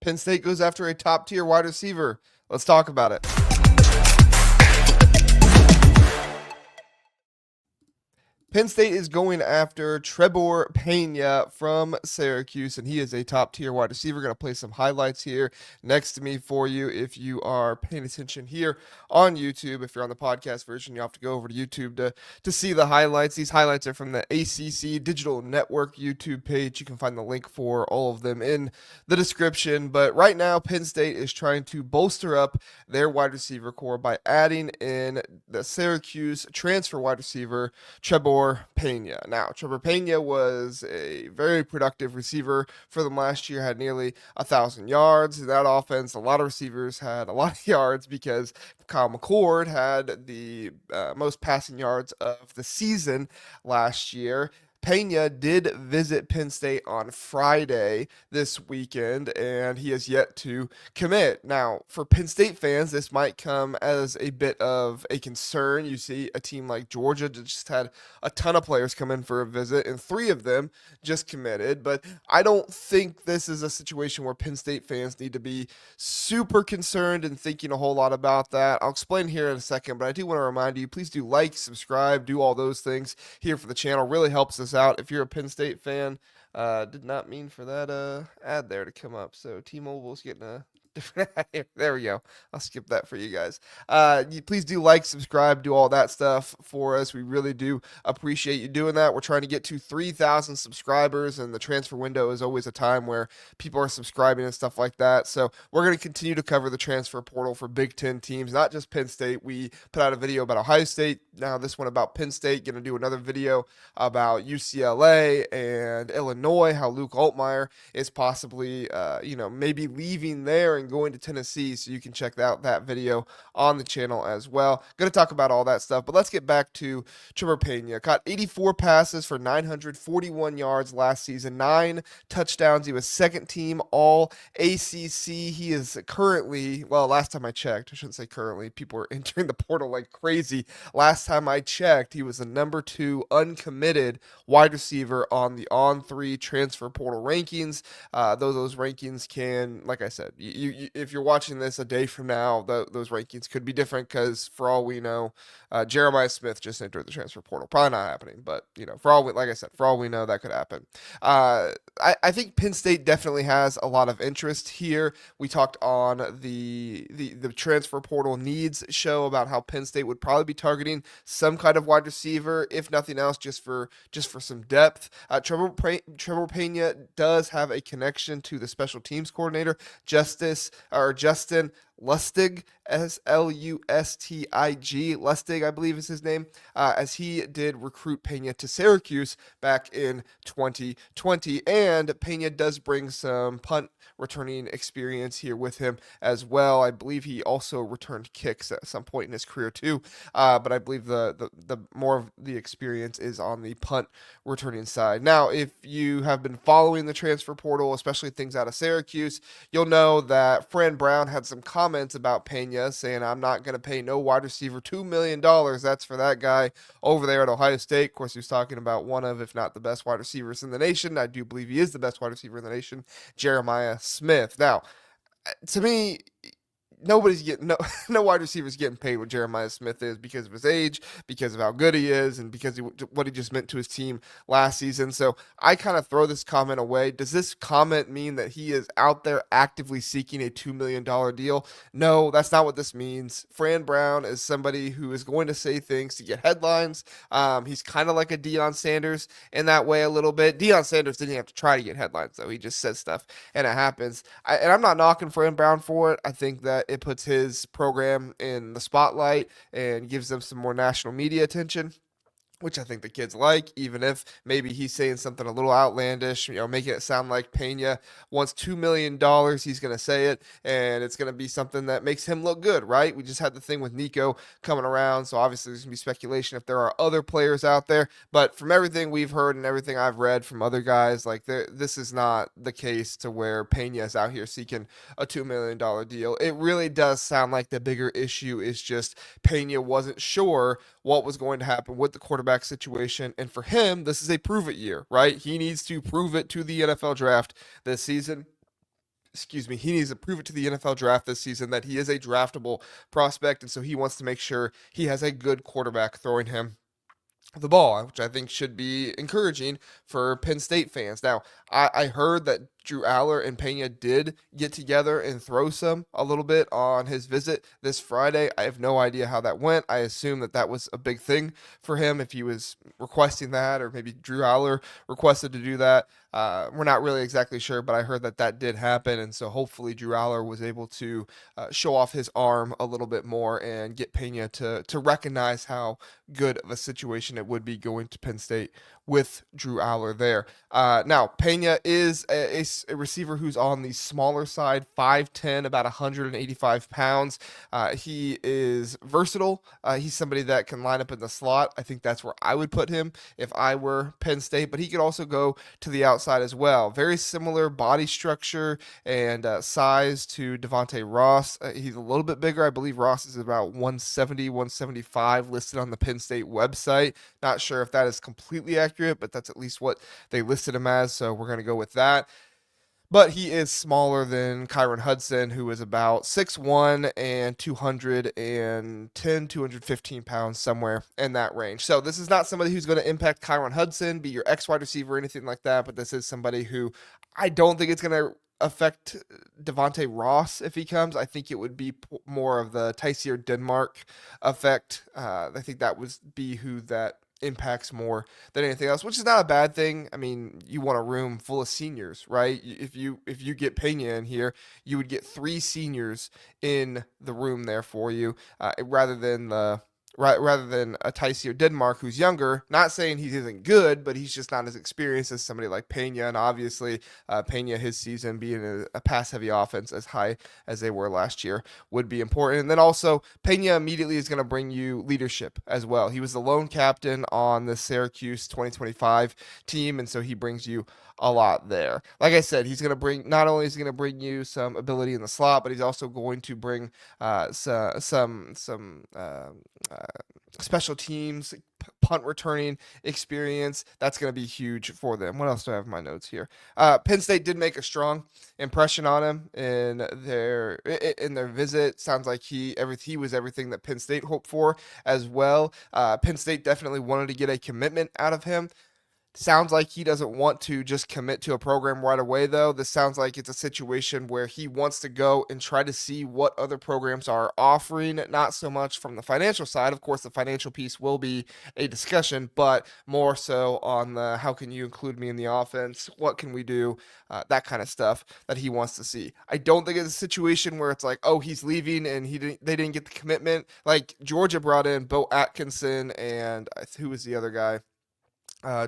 Penn State goes after a top-tier wide receiver. Let's talk about it. Penn State is going after Trebor Pena from Syracuse, and he is a top-tier wide receiver. Going to play some highlights here next to me for you if you are paying attention here on YouTube. If you're on the podcast version, you have to go over to YouTube to see the highlights. These highlights are from the ACC Digital Network YouTube page. You can find the link for all of them in the description. But right now, Penn State is trying to bolster up their wide receiver core by adding in the Syracuse transfer wide receiver, Trebor Pena. Now, Trebor Pena was a very productive receiver for them last year, had nearly 1,000 yards. In that offense, a lot of receivers had a lot of yards because Kyle McCord had the most passing yards of the season last year. Pena did visit Penn State on Friday this weekend, and he has yet to commit. Now, for Penn State fans, this might come as a bit of a concern. You see a team like Georgia just had a ton of players come in for a visit, and 3 of them just committed. But I don't think this is a situation where Penn State fans need to be super concerned and thinking a whole lot about that. I'll explain here in a second, but I do want to remind you, please do like, subscribe, do all those things here for the channel. Really helps us out. If you're a Penn State fan, did not mean for that ad there to come up. So T-Mobile's getting a different ad here. There we go. I'll skip that for you guys. Please do like, subscribe, do all that stuff for us. We really do appreciate you doing that. We're trying to get to 3,000 subscribers, and the transfer window is always a time where people are subscribing and stuff like that. So we're going to continue to cover the transfer portal for Big Ten teams, not just Penn State. We put out a video about Ohio State. Now this one about Penn State. Going to do another video about UCLA and Illinois, how Luke Altmaier is possibly, maybe leaving there and going to Tennessee. So you can check out that video on the channel as well. Going to talk about all that stuff, but let's get back to Trebor Pena. Caught 84 passes for 941 yards last season, 9 touchdowns. He was second team all ACC. He is currently, well, last time I checked, I shouldn't say currently, people are entering the portal like crazy. Last time I checked, he was the number 2 uncommitted wide receiver on the On3 transfer portal rankings. Though those rankings can, like I said, if you're watching this a day from now, those rankings could be different because for all we know, Jeremiah Smith just entered the transfer portal. Probably not happening, but for all we know, that could happen. I think Penn State definitely has a lot of interest here. We talked on the transfer portal needs show about how Penn State would probably be targeting some kind of wide receiver, if nothing else, just for some depth. Trebor Pena does have a connection to the special teams coordinator, Justin Lustig, Lustig, Lustig, I believe is his name, as he did recruit Pena to Syracuse back in 2020. And Pena does bring some punt returning experience here with him as well. I believe he also returned kicks at some point in his career too, but I believe the more of the experience is on the punt returning side. Now, if you have been following the transfer portal, especially things out of Syracuse, you'll know that Fran Brown had some comments about Pena saying, I'm not going to pay no wide receiver $2 million. That's for that guy over there at Ohio State. Of course, he was talking about one of, if not the best wide receivers in the nation. I do believe he is the best wide receiver in the nation, Jeremiah Smith. Now, to me, nobody's getting no wide receivers getting paid what Jeremiah Smith is because of his age, because of how good he is, and because what he just meant to his team last season. So I kind of throw this comment away. Does this comment mean that he is out there actively seeking a $2 million deal? No, that's not what this means. Fran Brown is somebody who is going to say things to get headlines. He's kind of like a Deion Sanders in that way a little bit. Deion Sanders didn't have to try to get headlines, though. He just says stuff and it happens. And I'm not knocking Fran Brown for it. I think that it puts his program in the spotlight and gives them some more national media attention, which I think the kids like, even if maybe he's saying something a little outlandish, making it sound like Pena wants $2 million, he's going to say it, and it's going to be something that makes him look good, right? We just had the thing with Nico coming around, so obviously there's going to be speculation if there are other players out there, but from everything we've heard and everything I've read from other guys, this is not the case to where Pena is out here seeking a $2 million deal. It really does sound like the bigger issue is just Pena wasn't sure what was going to happen with the quarterback situation. And for him, this is a prove it year, right? He needs to prove it to the NFL draft this season. excuse me, he needs to prove it to the NFL draft this season that he is a draftable prospect, and so he wants to make sure he has a good quarterback throwing him the ball, which I think should be encouraging for Penn State fans. Now, I heard that Drew Aller and Pena did get together and throw some a little bit on his visit this Friday. I have no idea how that went. I assume that that was a big thing for him if he was requesting that, or maybe Drew Aller requested to do that. We're not really exactly sure, but I heard that that did happen, and so hopefully Drew Aller was able to show off his arm a little bit more and get Pena to recognize how good of a situation it would be going to Penn State with Drew Aller there. Now, Pena is a receiver who's on the smaller side, 5'10", about 185 pounds. He is versatile. He's somebody that can line up in the slot. I think that's where I would put him if I were Penn State, but he could also go to the outside as well. Very similar body structure and size to Devontae Ross. He's a little bit bigger. I believe Ross is about 170, 175 listed on the Penn State website. Not sure if that is completely accurate, but that's at least what they listed him as, so we're going to go with that. But he is smaller than Kyron Hudson, who is about 6'1" and 210, 215 pounds, somewhere in that range. So this is not somebody who's going to impact Kyron Hudson, be your X wide receiver or anything like that, but this is somebody who I don't think it's going to affect Devontae Ross if he comes. I think it would be more of the Tysier Denmark effect. I think that would be who that impacts more than anything else, which is not a bad thing. I mean, you want a room full of seniors, right? If you get Pena in here, you would get 3 seniors in the room there for you, rather than a Tysier Denmark who's younger. Not saying he isn't good, but he's just not as experienced as somebody like Pena. And obviously, Pena, his season being a pass-heavy offense as high as they were last year, would be important. And then also, Pena immediately is going to bring you leadership as well. He was the lone captain on the Syracuse 2025 team, and so he brings you a lot there. Like I said, he's going to bring, not only is he going to bring you some ability in the slot, but he's also going to bring some special teams, punt returning experience. That's going to be huge for them. What else do I have in my notes here? Penn State did make a strong impression on him in their visit. Sounds like he was everything that Penn State hoped for as well. Penn State definitely wanted to get a commitment out of him. Sounds like he doesn't want to just commit to a program right away, though. This sounds like it's a situation where he wants to go and try to see what other programs are offering, not so much from the financial side. Of course, the financial piece will be a discussion, but more so on the how can you include me in the offense? What can we do? That kind of stuff that he wants to see. I don't think it's a situation where it's like, oh, he's leaving and they didn't get the commitment. Like Georgia brought in Bo Atkinson and who was the other guy?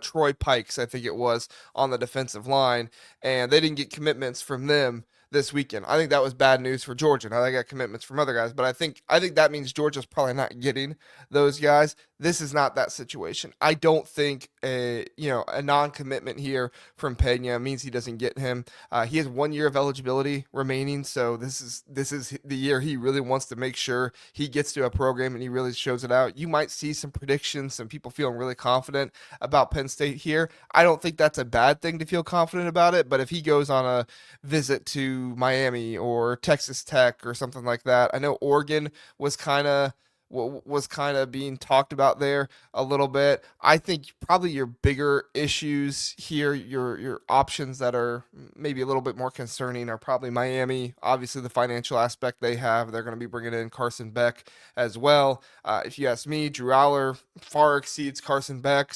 Troy Pikes, I think it was, on the defensive line, and they didn't get commitments from them this weekend. I think that was bad news for Georgia. Now they got commitments from other guys, but I think that means Georgia's probably not getting those guys. This is not that situation. I don't think a non-commitment here from Pena means he doesn't get him. He has 1 year of eligibility remaining, so this is the year he really wants to make sure he gets to a program and he really shows it out. You might see some predictions, some people feeling really confident about Penn State here. I don't think that's a bad thing to feel confident about it, but if he goes on a visit to Miami or Texas Tech or something like that, I know Oregon was kind of being talked about there a little bit. I think probably your bigger issues here, your options that are maybe a little bit more concerning, are probably Miami. Obviously, the financial aspect they have. They're going to be bringing in Carson Beck as well. If you ask me, Drew Aller far exceeds Carson Beck.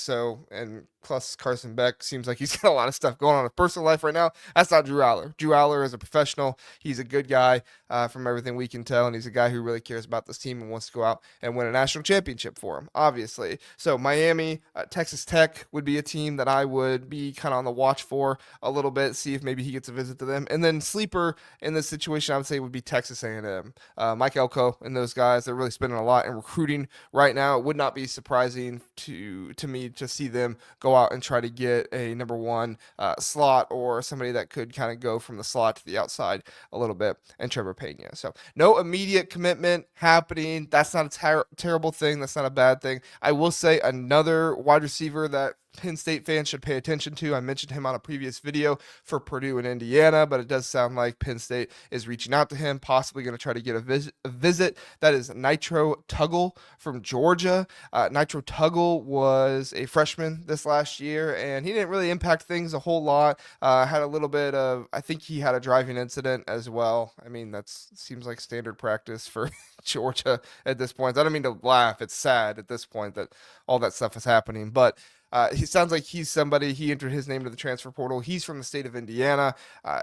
And plus Carson Beck seems like he's got a lot of stuff going on in his personal life right now. That's not Drew Aller. Drew Aller is a professional. He's a good guy from everything we can tell, and he's a guy who really cares about this team and wants to go out and win a national championship for him, obviously. So Miami, Texas Tech would be a team that I would be kind of on the watch for a little bit, see if maybe he gets a visit to them. And then sleeper in this situation, I would say, would be Texas A&M. Mike Elko and those guys, they're really spending a lot in recruiting right now. It would not be surprising to me to see them go out and try to get a number 1 slot, or somebody that could kind of go from the slot to the outside a little bit, and Trebor Pena. So no immediate commitment happening. That's not a terrible thing. That's not a bad thing. I will say another wide receiver that Penn State fans should pay attention to. I mentioned him on a previous video for Purdue and Indiana, but it does sound like Penn State is reaching out to him, possibly going to try to get a visit. That is Nitro Tuggle from Georgia. Nitro Tuggle was a freshman this last year, and he didn't really impact things a whole lot. Had a little bit of, I think he had a driving incident as well. I mean, that seems like standard practice for Georgia at this point. I don't mean to laugh. It's sad at this point that all that stuff is happening, but he sounds like he's somebody. He entered his name to the transfer portal. He's from the state of Indiana.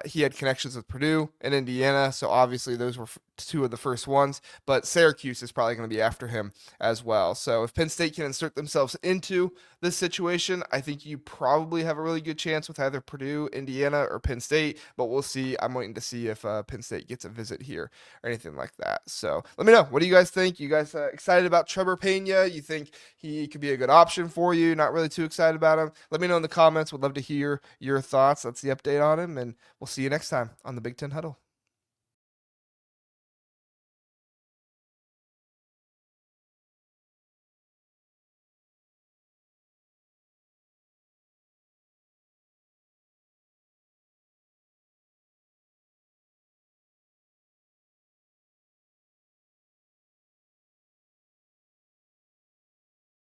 He had connections with Purdue and Indiana, so obviously those were two of the first ones. But Syracuse is probably going to be after him as well. So if Penn State can insert themselves into this situation, I think you probably have a really good chance with either Purdue, Indiana, or Penn State. But we'll see. I'm waiting to see if Penn State gets a visit here or anything like that. So let me know. What do you guys think? You guys excited about Trebor Pena? You think he could be a good option for you? Not really too excited about him? Let me know in the comments. Would love to hear your thoughts. That's the update on him, and we'll see you next time on the Big Ten Huddle.